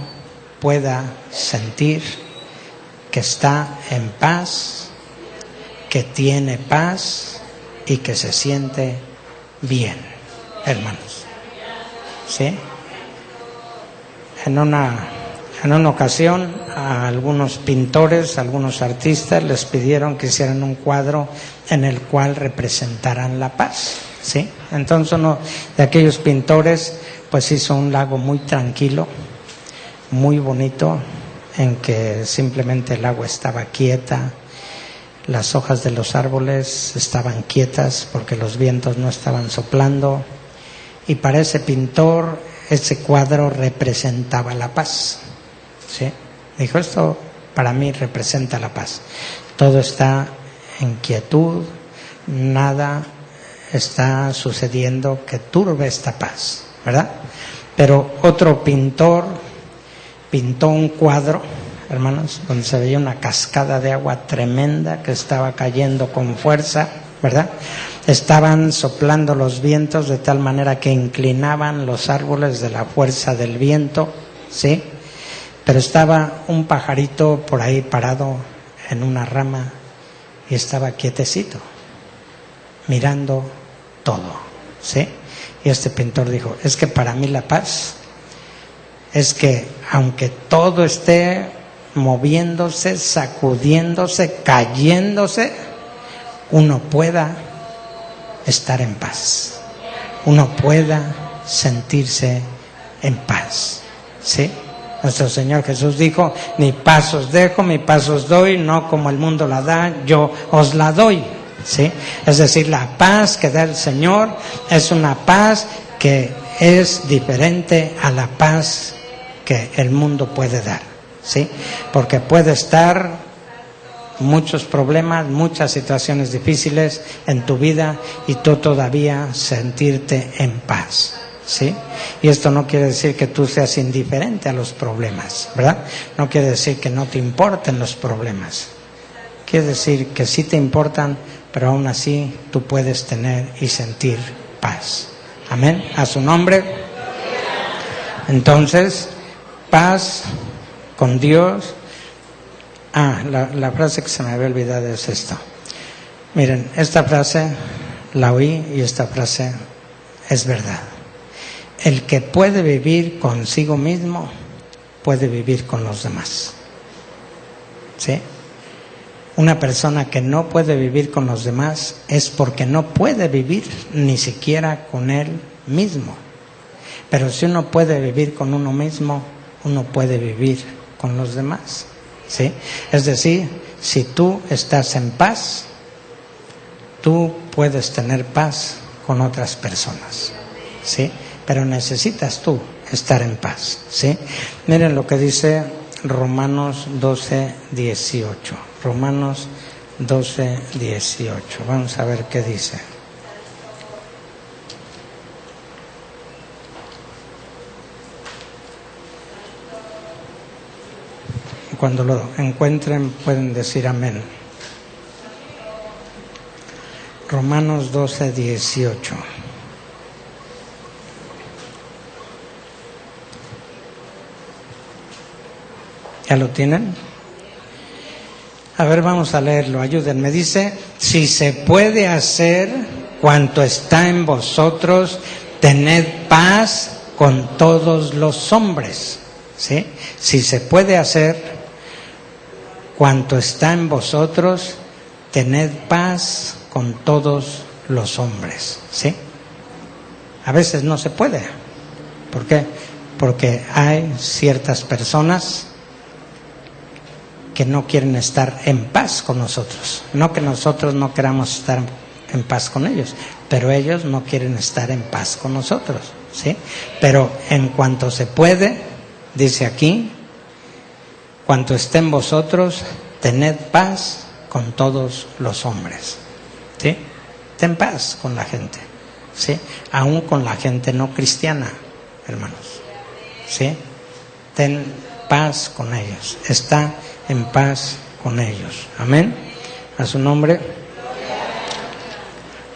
S1: pueda sentir que está en paz, que tiene paz y que se siente bien, hermanos. ¿Sí? En una ocasión a algunos pintores, algunos artistas les pidieron que hicieran un cuadro en el cual representaran la paz. ¿Sí? Entonces uno de aquellos pintores pues hizo un lago muy tranquilo, muy bonito, en que simplemente el agua estaba quieta, las hojas de los árboles estaban quietas porque los vientos no estaban soplando, y para ese pintor ese cuadro representaba la paz. ¿Sí? Dijo, esto para mí representa la paz. Todo está en quietud, nada está sucediendo que turbe esta paz, ¿verdad? Pero otro pintor pintó un cuadro, hermanos, donde se veía una cascada de agua tremenda que estaba cayendo con fuerza, ¿verdad? Estaban soplando los vientos de tal manera que inclinaban los árboles de la fuerza del viento, ¿sí? Pero estaba un pajarito por ahí parado en una rama y estaba quietecito, mirando todo, ¿sí? Y este pintor dijo, es que para mí la paz es que aunque todo esté moviéndose, sacudiéndose, cayéndose, uno pueda estar en paz, uno pueda sentirse en paz, ¿sí? Nuestro Señor Jesús dijo, mi paz os dejo, mi paz os doy, no como el mundo la da, yo os la doy. ¿Sí? Es decir, la paz que da el Señor es una paz que es diferente a la paz que el mundo puede dar, ¿sí? Porque puede estar muchos problemas, muchas situaciones difíciles en tu vida y tú todavía sentirte en paz, ¿sí? Y esto no quiere decir que tú seas indiferente a los problemas, ¿verdad? No quiere decir que no te importen los problemas. Quiere decir que sí te importan, pero aún así tú puedes tener y sentir paz. Amén. A su nombre. Entonces, paz con Dios. La frase que se me había olvidado es esta. Miren, esta frase la oí y esta frase es verdad. El que puede vivir consigo mismo, puede vivir con los demás. ¿Sí? Una persona que no puede vivir con los demás es porque no puede vivir ni siquiera con él mismo. Pero si uno puede vivir con uno mismo, uno puede vivir con los demás, ¿sí? Es decir, si tú estás en paz, tú puedes tener paz con otras personas, ¿sí? Pero necesitas tú estar en paz, ¿sí? Miren lo que dice Romanos 12:18. Romanos 12:18. Vamos a ver qué dice. Cuando lo encuentren pueden decir amén. Romanos 12:18. ¿Ya lo tienen? A ver, vamos a leerlo, ayúdenme. Dice, si se puede hacer cuanto está en vosotros, tened paz con todos los hombres. ¿Sí? Si se puede hacer cuanto está en vosotros, tened paz con todos los hombres. ¿Sí? A veces no se puede. ¿Por qué? Porque hay ciertas personas que no quieren estar en paz con nosotros. No que nosotros no queramos estar en paz con ellos, pero ellos no quieren estar en paz con nosotros, ¿sí? Pero en cuanto se puede, dice aquí, cuanto esté en vosotros, tened paz con todos los hombres, ¿sí? Ten paz con la gente, ¿sí? Aún con la gente no cristiana, hermanos, ¿sí? Ten paz con ellos, está en paz con ellos. Amén. A su nombre.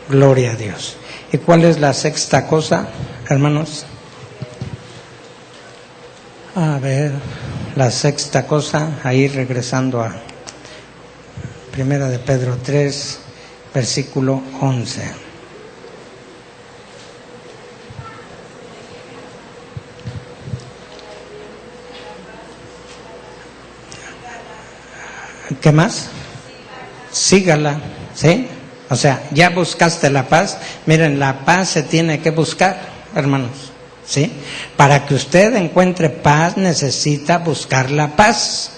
S1: Gloria a Dios. ¿Y cuál es la sexta cosa, hermanos? A ver, la sexta cosa, ahí regresando a Primera de Pedro 3, versículo 11. ¿Qué más? Sígala, ¿sí? O sea, ya buscaste la paz. Miren, la paz se tiene que buscar, hermanos, ¿sí? Para que usted encuentre paz, necesita buscar la paz,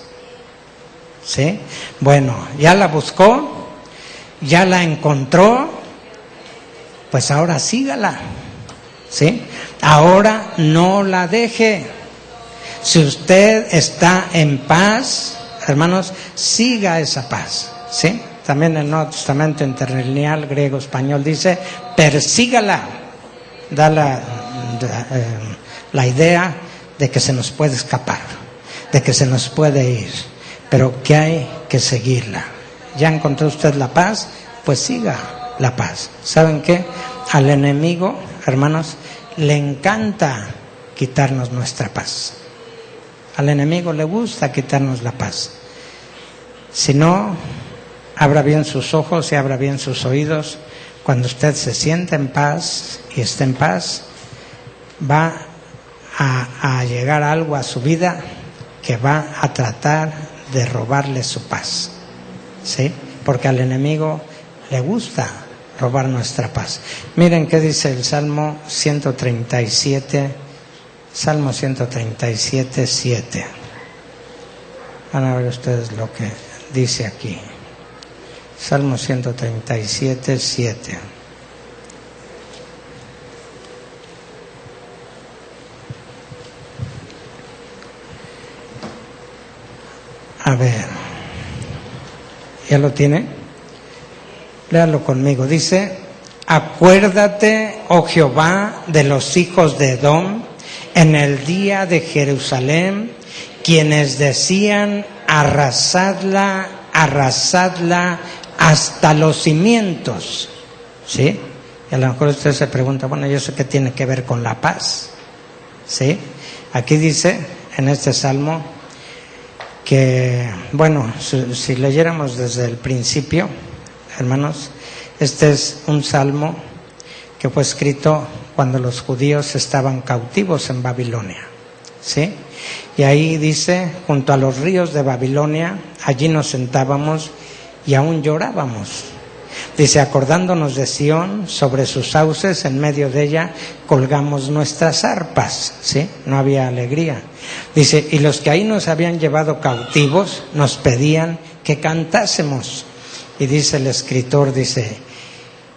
S1: ¿sí? Bueno, ya la buscó, ya la encontró, pues ahora sígala, ¿sí? Ahora no la deje. Si usted está en paz, hermanos, siga esa paz, ¿sí? También el Nuevo Testamento interlineal griego español dice, persígala. Da la idea de que se nos puede escapar, de que se nos puede ir, pero que hay que seguirla. ¿Ya encontró usted la paz? Pues siga la paz. ¿Saben qué? Al enemigo, hermanos, le encanta quitarnos nuestra paz. Al enemigo le gusta quitarnos la paz. Si no, abra bien sus ojos y abra bien sus oídos. Cuando usted se sienta en paz y esté en paz, va a llegar algo a su vida que va a tratar de robarle su paz, ¿sí? Porque al enemigo le gusta robar nuestra paz. Miren qué dice el Salmo 137, Salmo 137, 7. Van a ver ustedes lo que dice aquí. Salmo 137, 7. A ver, ¿ya lo tiene? Léalo conmigo. Dice, acuérdate, oh Jehová, de los hijos de Edom, en el día de Jerusalén, quienes decían, arrasadla, arrasadla, hasta los cimientos, ¿sí? Y a lo mejor usted se pregunta, bueno, ¿y eso qué tiene que ver con la paz? ¿Sí? Aquí dice, en este salmo, que, bueno, si leyéramos desde el principio, hermanos, este es un salmo que fue escrito cuando los judíos estaban cautivos en Babilonia, ¿sí? Y ahí dice, junto a los ríos de Babilonia, allí nos sentábamos y aún llorábamos. Dice, acordándonos de Sión, sobre sus sauces, en medio de ella, colgamos nuestras arpas, ¿sí? No había alegría. Dice, y los que ahí nos habían llevado cautivos, nos pedían que cantásemos. Y dice el escritor, dice,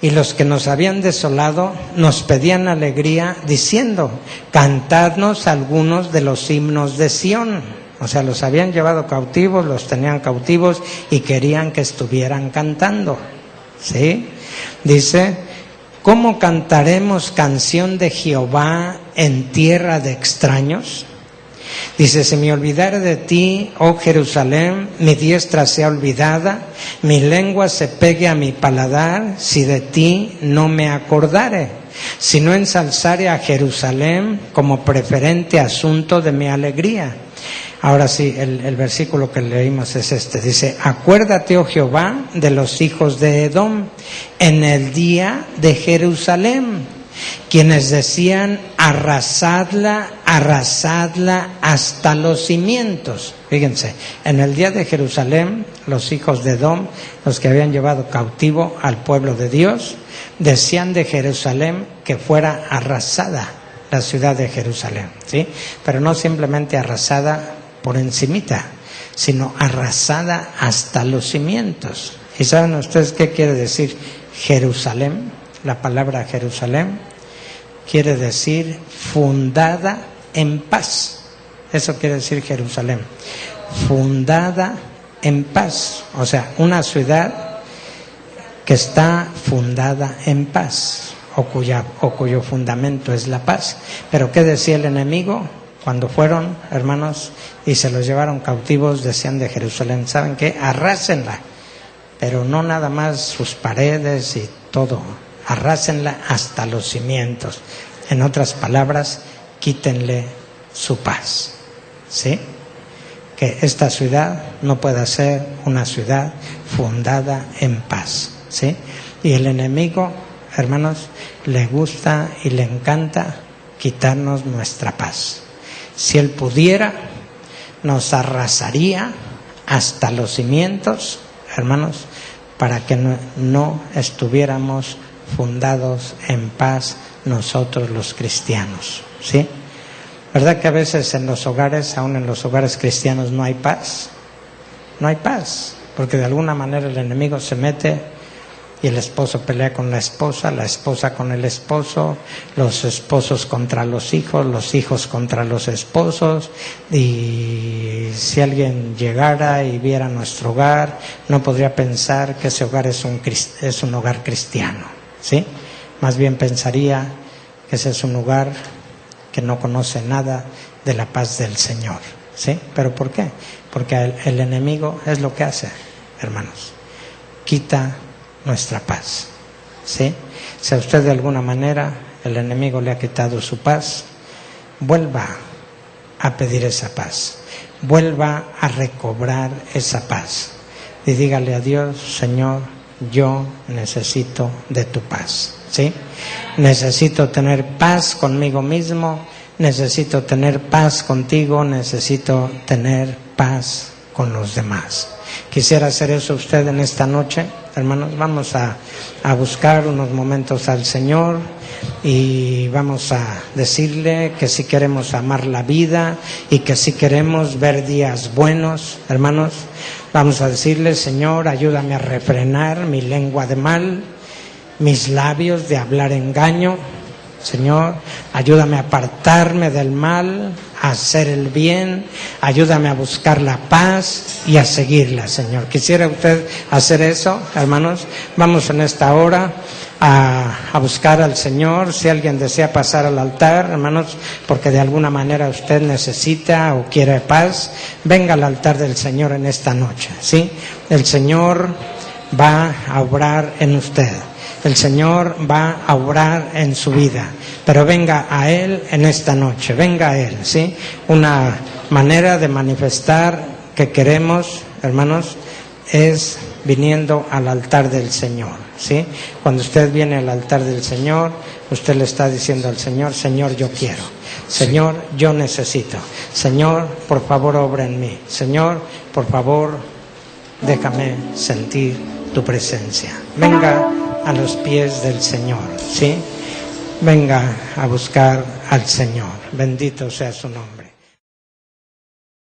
S1: y los que nos habían desolado, nos pedían alegría, diciendo, cantadnos algunos de los himnos de Sión. O sea, los habían llevado cautivos, los tenían cautivos y querían que estuvieran cantando, ¿sí? Dice, ¿cómo cantaremos canción de Jehová en tierra de extraños? Dice, si me olvidare de ti, oh Jerusalén, mi diestra sea olvidada, mi lengua se pegue a mi paladar, si de ti no me acordare, si no ensalzare a Jerusalén como preferente asunto de mi alegría. Ahora sí, el versículo que leímos es este. Dice, acuérdate, oh Jehová, de los hijos de Edom, en el día de Jerusalén, quienes decían, arrasadla, arrasadla hasta los cimientos. Fíjense, en el día de Jerusalén, los hijos de Edom, los que habían llevado cautivo al pueblo de Dios, decían de Jerusalén que fuera arrasada la ciudad de Jerusalén, ¿sí? Pero no simplemente arrasada por encimita, sino arrasada hasta los cimientos. ¿Y saben ustedes qué quiere decir Jerusalén? La palabra Jerusalén quiere decir fundada en paz. Eso quiere decir Jerusalén, fundada en paz. O sea, una ciudad que está fundada en paz, o cuyo fundamento es la paz. Pero ¿qué decía el enemigo? Cuando fueron, hermanos, y se los llevaron cautivos, decían de Jerusalén, ¿saben qué? Arrásenla, pero no nada más sus paredes y todo, arrásenla hasta los cimientos. En otras palabras, quítenle su paz, ¿sí? Que esta ciudad no pueda ser una ciudad fundada en paz, ¿sí? Y el enemigo, hermanos, le gusta y le encanta quitarnos nuestra paz. Si él pudiera, nos arrasaría hasta los cimientos, hermanos, para que no estuviéramos fundados en paz nosotros los cristianos, ¿sí? ¿Verdad que a veces en los hogares, aún en los hogares cristianos, no hay paz? No hay paz, porque de alguna manera el enemigo se mete y el esposo pelea con la esposa con el esposo, los esposos contra los hijos contra los esposos. Y si alguien llegara y viera nuestro hogar, no podría pensar que ese hogar es un hogar cristiano, ¿sí? Más bien pensaría que ese es un hogar que no conoce nada de la paz del Señor, ¿sí? ¿Pero por qué? Porque el enemigo es lo que hace, hermanos, quita nuestra paz, ¿sí? Si a usted de alguna manera el enemigo le ha quitado su paz, vuelva a pedir esa paz, vuelva a recobrar esa paz y dígale a Dios: Señor, yo necesito de tu paz, ¿sí? Necesito tener paz conmigo mismo, necesito tener paz contigo, necesito tener paz con los demás. Quisiera hacer eso usted en esta noche, hermanos. Vamos a buscar unos momentos al Señor y vamos a decirle que si queremos amar la vida y que si queremos ver días buenos, hermanos, vamos a decirle: Señor, ayúdame a refrenar mi lengua de mal, mis labios de hablar engaño. Señor, ayúdame a apartarme del mal, a hacer el bien, ayúdame a buscar la paz y a seguirla, Señor. ¿Quisiera usted hacer eso, hermanos? Vamos en esta hora a buscar al Señor. Si alguien desea pasar al altar, hermanos, porque de alguna manera usted necesita o quiere paz, venga al altar del Señor en esta noche, ¿sí? El Señor va a obrar en usted. El Señor va a obrar en su vida, pero venga a Él en esta noche, venga a Él, ¿sí? Una manera de manifestar que queremos, hermanos, es viniendo al altar del Señor, ¿sí? Cuando usted viene al altar del Señor, usted le está diciendo al Señor: Señor, yo quiero, Señor, yo necesito, Señor, por favor, obra en mí, Señor, por favor, déjame sentir tu presencia. Venga a los pies del Señor, ¿sí? Venga a buscar al Señor. Bendito sea su nombre.